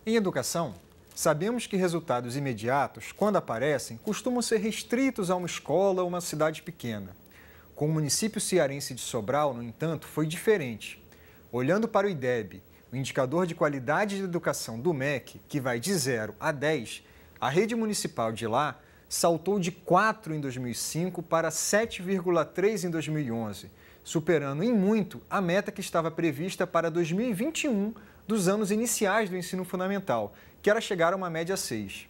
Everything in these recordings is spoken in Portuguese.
Em educação, sabemos que resultados imediatos, quando aparecem, costumam ser restritos a uma escola ou uma cidade pequena. Com o município cearense de Sobral, no entanto, foi diferente. Olhando para o IDEB, o indicador de qualidade de educação do MEC, que vai de 0 a 10, a rede municipal de lá saltou de 4 em 2005 para 7,3 em 2011, superando em muito a meta que estava prevista para 2021 dos anos iniciais do ensino fundamental, que era chegar a uma média 6.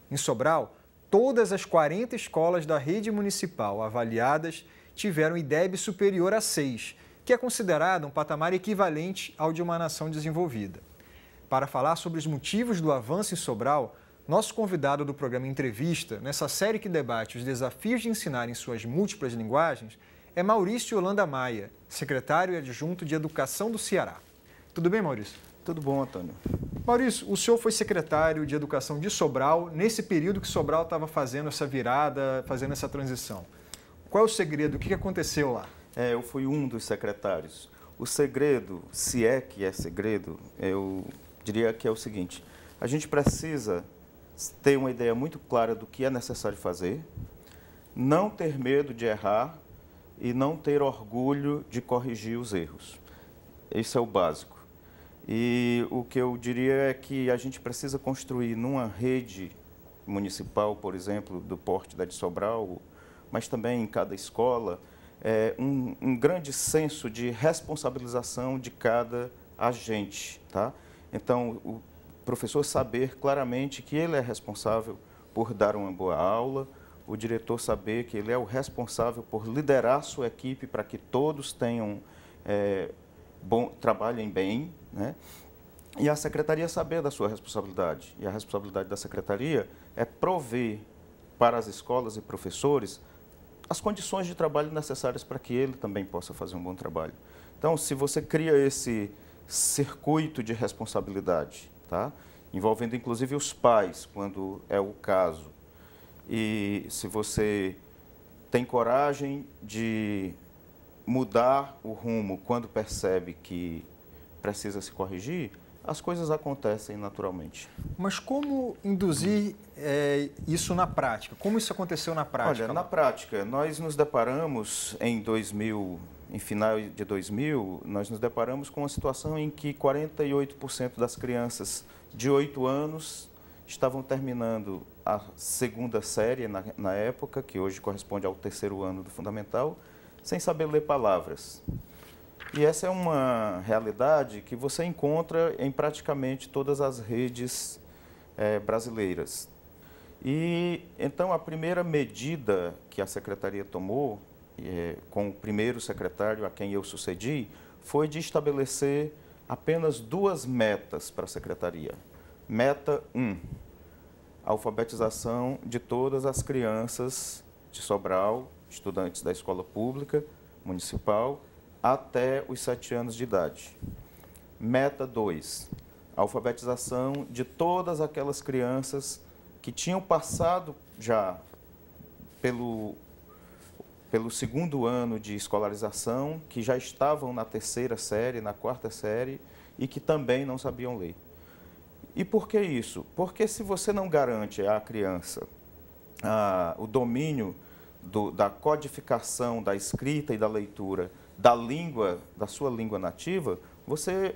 Em Sobral, todas as 40 escolas da rede municipal avaliadas tiveram IDEB superior a 6, que é considerado um patamar equivalente ao de uma nação desenvolvida. Para falar sobre os motivos do avanço em Sobral, nosso convidado do programa Entrevista, nessa série que debate os desafios de ensinar em suas múltiplas linguagens, é Maurício Holanda Maia, secretário adjunto de Educação do Ceará. Tudo bem, Maurício? Tudo bom, Antônio. Maurício, o senhor foi secretário de Educação de Sobral nesse período que Sobral estava fazendo essa virada, fazendo essa transição. Qual é o segredo? O que aconteceu lá? Eu fui um dos secretários. O segredo, se é que é segredo, eu diria que é o seguinte: a gente precisa ter uma ideia muito clara do que é necessário fazer, não ter medo de errar e não ter orgulho de corrigir os erros. Esse é o básico. E o que eu diria é que a gente precisa construir numa rede municipal, por exemplo, do porte da de Sobral, mas também em cada escola, um grande senso de responsabilização de cada agente, tá? Então, o professor saber claramente que ele é responsável por dar uma boa aula, o diretor saber que ele é o responsável por liderar sua equipe para que todos tenham trabalhem bem, né? E a secretaria saber da sua responsabilidade. E a responsabilidade da secretaria é prover para as escolas e professores as condições de trabalho necessárias para que ele também possa fazer um bom trabalho. Então, se você cria esse circuito de responsabilidade, tá? Envolvendo inclusive os pais, quando é o caso, e se você tem coragem de mudar o rumo quando percebe que precisa se corrigir, as coisas acontecem naturalmente. Mas como induzir isso na prática? Como isso aconteceu na prática? Olha, na prática, nós nos deparamos em final de 2000, nós nos deparamos com uma situação em que 48% das crianças de 8 anos estavam terminando a segunda série na época, que hoje corresponde ao terceiro ano do fundamental, sem saber ler palavras. E essa é uma realidade que você encontra em praticamente todas as redes brasileiras. E então a primeira medida que a secretaria tomou, com o primeiro secretário a quem eu sucedi, foi de estabelecer apenas 2 metas para a secretaria. Meta 1, a alfabetização de todas as crianças de Sobral, estudantes da escola pública, municipal, até os 7 anos de idade. Meta 2, a alfabetização de todas aquelas crianças que tinham passado já pelo segundo ano de escolarização, que já estavam na terceira série, na quarta série e que também não sabiam ler. E por que isso? Porque se você não garante à criança o domínio da codificação, da escrita e da leitura da língua, da sua língua nativa, você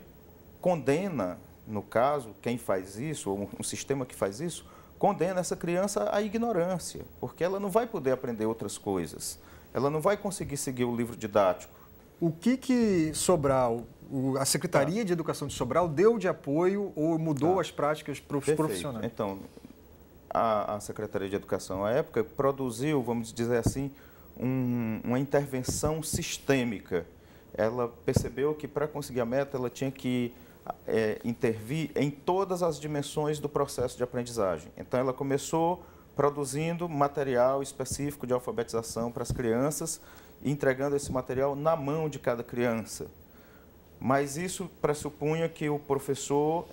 condena, no caso, quem faz isso, ou um sistema que faz isso, condena essa criança à ignorância, porque ela não vai poder aprender outras coisas, ela não vai conseguir seguir o livro didático. O que Sobral, a Secretaria de Educação de Sobral deu de apoio ou mudou as práticas profissionais? Então, a Secretaria de Educação, à época, produziu, vamos dizer assim, uma intervenção sistêmica. Ela percebeu que, para conseguir a meta, ela tinha que intervir em todas as dimensões do processo de aprendizagem. Então, ela começou produzindo material específico de alfabetização para as crianças e entregando esse material na mão de cada criança. Mas isso pressupunha que o professor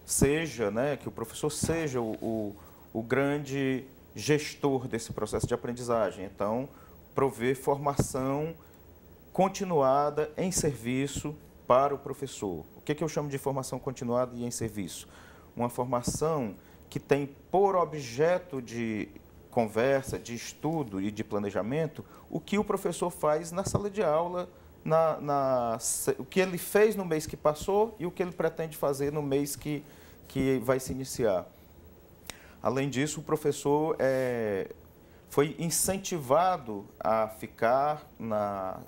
seja o grande gestor desse processo de aprendizagem. Então, prover formação continuada em serviço para o professor. O que eu chamo de formação continuada e em serviço? Uma formação que tem por objeto de conversa, de estudo e de planejamento o que o professor faz na sala de aula, o que ele fez no mês que passou e o que ele pretende fazer no mês que vai se iniciar. Além disso, o professor foi incentivado a ficar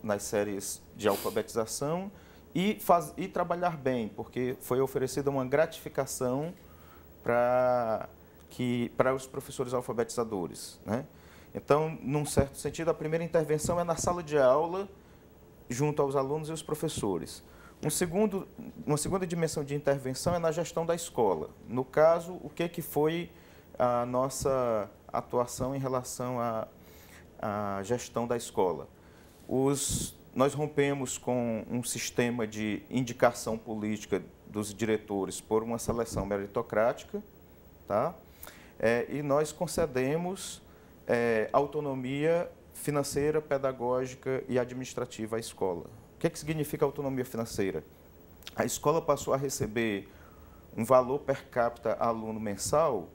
nas séries de alfabetização e trabalhar bem, porque foi oferecida uma gratificação para os professores alfabetizadores, né? Então, num certo sentido, a primeira intervenção é na sala de aula, junto aos alunos e os professores. Uma segunda dimensão de intervenção é na gestão da escola. No caso, o que foi a nossa atuação em relação à gestão da escola? Nós rompemos com um sistema de indicação política dos diretores por uma seleção meritocrática, tá? E nós concedemos autonomia financeira, pedagógica e administrativa à escola. O que significa autonomia financeira? A escola passou a receber um valor per capita aluno mensal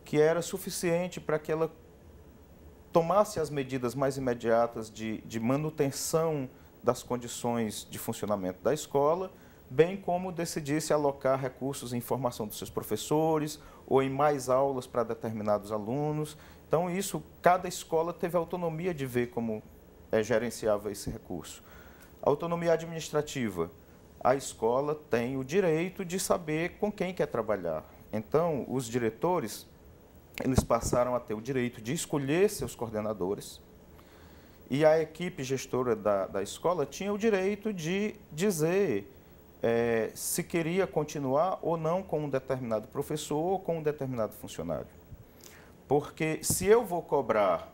que era suficiente para que ela tomasse as medidas mais imediatas de manutenção das condições de funcionamento da escola, bem como decidisse alocar recursos em formação dos seus professores ou em mais aulas para determinados alunos. Então, cada escola teve autonomia de ver como gerenciava esse recurso. Autonomia administrativa. A escola tem o direito de saber com quem quer trabalhar. Então, os diretores, eles passaram a ter o direito de escolher seus coordenadores e a equipe gestora da escola tinha o direito de dizer se queria continuar ou não com um determinado professor ou com um determinado funcionário. Porque se eu vou cobrar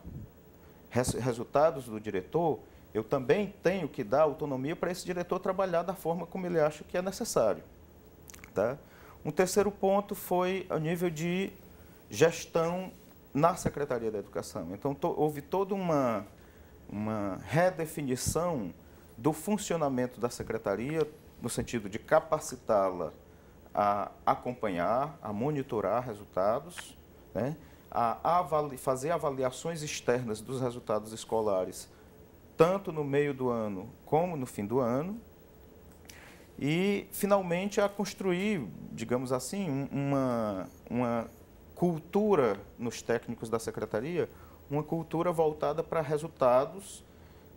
resultados do diretor, eu também tenho que dar autonomia para esse diretor trabalhar da forma como ele acha que é necessário, tá? Um terceiro ponto foi o nível de gestão na Secretaria da Educação. Então, houve toda uma redefinição do funcionamento da Secretaria, no sentido de capacitá-la a acompanhar, a monitorar resultados, né? Fazer avaliações externas dos resultados escolares, tanto no meio do ano como no fim do ano, e, finalmente, a construir, digamos assim, uma cultura nos técnicos da Secretaria, uma cultura voltada para resultados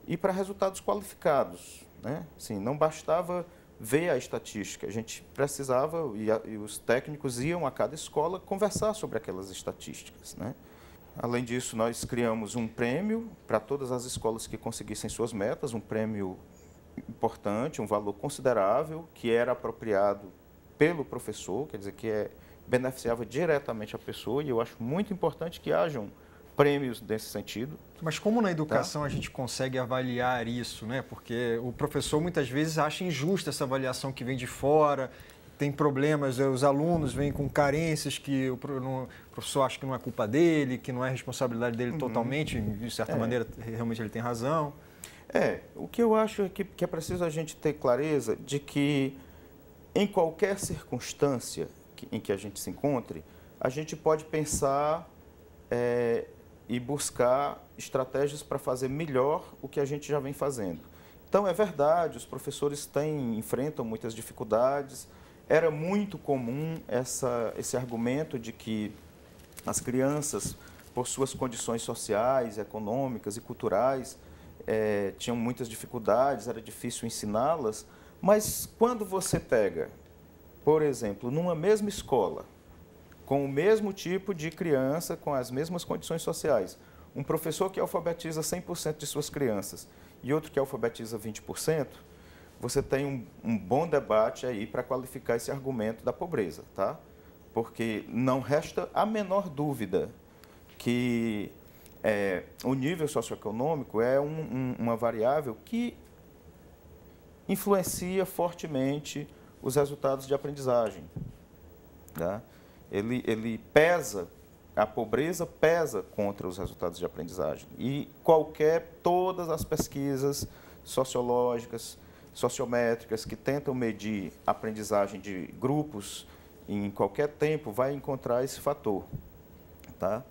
e para resultados qualificados, né? Assim, não bastava ver a estatística, a gente precisava, e os técnicos iam a cada escola conversar sobre aquelas estatísticas, né? Além disso, nós criamos um prêmio para todas as escolas que conseguissem suas metas, um prêmio importante, um valor considerável, que era apropriado pelo professor, quer dizer, que beneficiava diretamente a pessoa, e eu acho muito importante que hajam prêmios nesse sentido. Mas como na educação a gente consegue avaliar isso, né? Porque o professor muitas vezes acha injusta essa avaliação que vem de fora, tem problemas, os alunos vêm com carências que o professor acha que não é culpa dele, que não é responsabilidade dele totalmente, de certa maneira realmente ele tem razão. O que eu acho é que é preciso a gente ter clareza de que em qualquer circunstância em que a gente se encontre, a gente pode pensar e buscar estratégias para fazer melhor o que a gente já vem fazendo. Então, é verdade, os professores enfrentam muitas dificuldades. Era muito comum esse argumento de que as crianças, por suas condições sociais, econômicas e culturais, tinham muitas dificuldades, era difícil ensiná-las, mas quando você pega, por exemplo, numa mesma escola, com o mesmo tipo de criança, com as mesmas condições sociais, um professor que alfabetiza 100% de suas crianças e outro que alfabetiza 20%, você tem um bom debate aí para qualificar esse argumento da pobreza, tá? Porque não resta a menor dúvida que o nível socioeconômico é uma variável que influencia fortemente os resultados de aprendizagem, tá? Ele pesa, a pobreza pesa contra os resultados de aprendizagem. E todas as pesquisas sociológicas sociométricas, que tentam medir a aprendizagem de grupos em qualquer tempo, vai encontrar esse fator. Tá?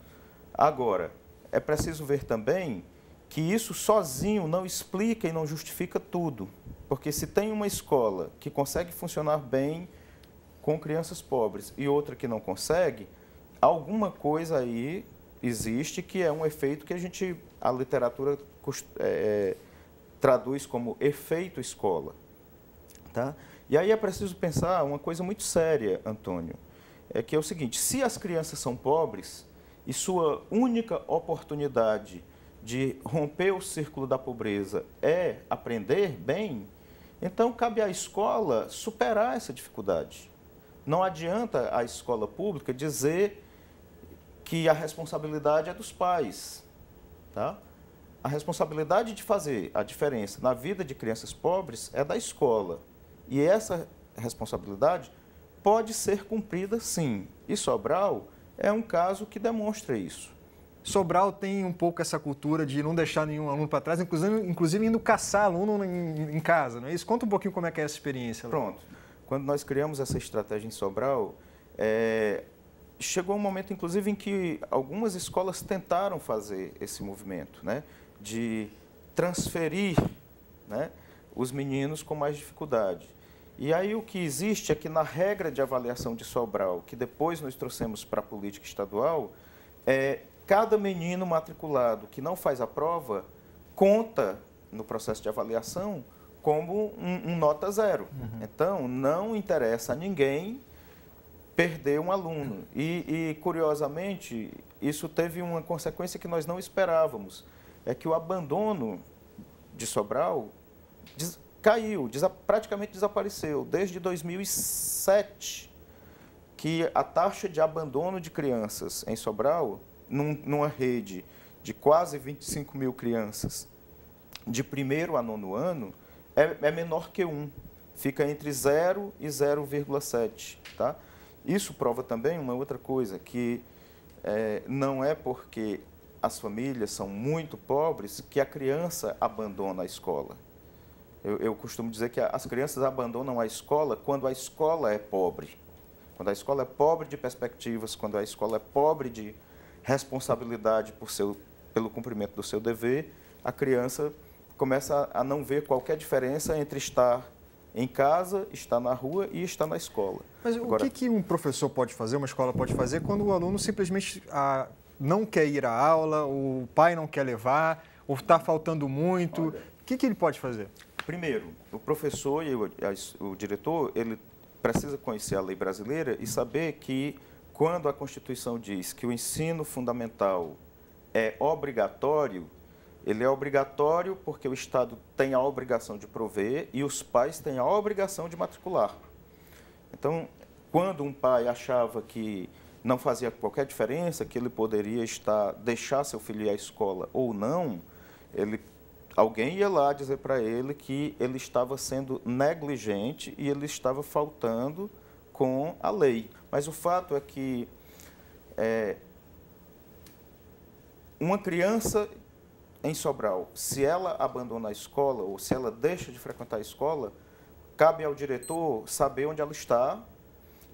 Agora, é preciso ver também que isso sozinho não explica e não justifica tudo. Porque se tem uma escola que consegue funcionar bem com crianças pobres e outra que não consegue, alguma coisa aí existe que é um efeito que a literatura traduz como efeito escola. Tá? E aí é preciso pensar uma coisa muito séria, Antônio, que é o seguinte: se as crianças são pobres e sua única oportunidade de romper o círculo da pobreza é aprender bem, então cabe à escola superar essa dificuldade. Não adianta a escola pública dizer que a responsabilidade é dos pais. Tá? A responsabilidade de fazer a diferença na vida de crianças pobres é da escola. E essa responsabilidade pode ser cumprida, sim. E Sobral é um caso que demonstra isso. Sobral tem um pouco essa cultura de não deixar nenhum aluno para trás, inclusive indo caçar aluno em casa, não é isso? Conta um pouquinho como é que é essa experiência. Pronto. Quando nós criamos essa estratégia em Sobral, chegou um momento, inclusive, em que algumas escolas tentaram fazer esse movimento, né, de transferir, né, os meninos com mais dificuldade. E aí o que existe é que na regra de avaliação de Sobral, que depois nós trouxemos para a política estadual, cada menino matriculado que não faz a prova conta no processo de avaliação como um nota zero. Uhum. Então, não interessa a ninguém perder um aluno. E, curiosamente, isso teve uma consequência que nós não esperávamos. É que o abandono de Sobral caiu, praticamente desapareceu. Desde 2007, que a taxa de abandono de crianças em Sobral, numa rede de quase 25 mil crianças, de 1º a 9º ano, é menor que 1. Fica entre 0 e 0,7. Tá? Isso prova também uma outra coisa, que não é porque as famílias são muito pobres que a criança abandona a escola. Eu costumo dizer que as crianças abandonam a escola quando a escola é pobre. Quando a escola é pobre de perspectivas, quando a escola é pobre de responsabilidade pelo cumprimento do seu dever, a criança começa a não ver qualquer diferença entre estar em casa, estar na rua e estar na escola. Mas agora, o que um professor pode fazer, uma escola pode fazer, quando o aluno simplesmente não quer ir à aula, o pai não quer levar, ou está faltando muito? Olha, o que ele pode fazer? Primeiro, o professor e o diretor, ele precisa conhecer a lei brasileira e saber que quando a Constituição diz que o ensino fundamental é obrigatório, ele é obrigatório porque o Estado tem a obrigação de prover e os pais têm a obrigação de matricular. Então, quando um pai achava que não fazia qualquer diferença, que ele poderia deixar seu filho ir à escola ou não, alguém ia lá dizer para ele que ele estava sendo negligente e ele estava faltando com a lei. Mas o fato é que uma criança em Sobral, se ela abandona a escola ou se ela deixa de frequentar a escola, cabe ao diretor saber onde ela está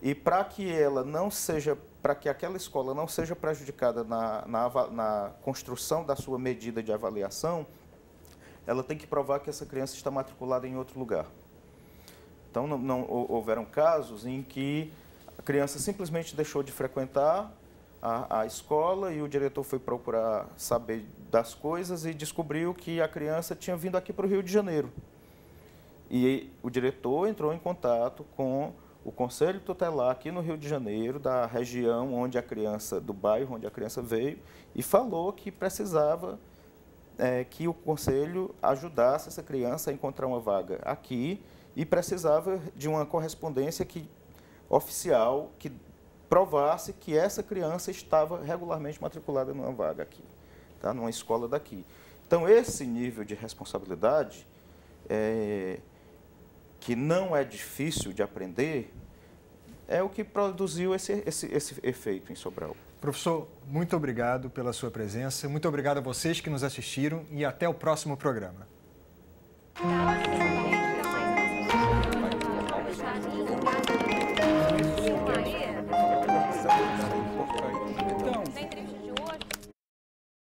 e para que aquela escola não seja prejudicada na construção da sua medida de avaliação, ela tem que provar que essa criança está matriculada em outro lugar. Então, não houveram casos em que a criança simplesmente deixou de frequentar a escola e o diretor foi procurar saber das coisas e descobriu que a criança tinha vindo aqui para o Rio de Janeiro. E o diretor entrou em contato com o Conselho Tutelar aqui no Rio de Janeiro, da região do bairro onde a criança veio, e falou que precisava que o Conselho ajudasse essa criança a encontrar uma vaga aqui e precisava de uma correspondência oficial que provasse que essa criança estava regularmente matriculada numa vaga aqui, tá? Numa escola daqui. Então, esse nível de responsabilidade, que não é difícil de aprender, é o que produziu esse efeito em Sobral. Professor, muito obrigado pela sua presença, muito obrigado a vocês que nos assistiram e até o próximo programa. caminho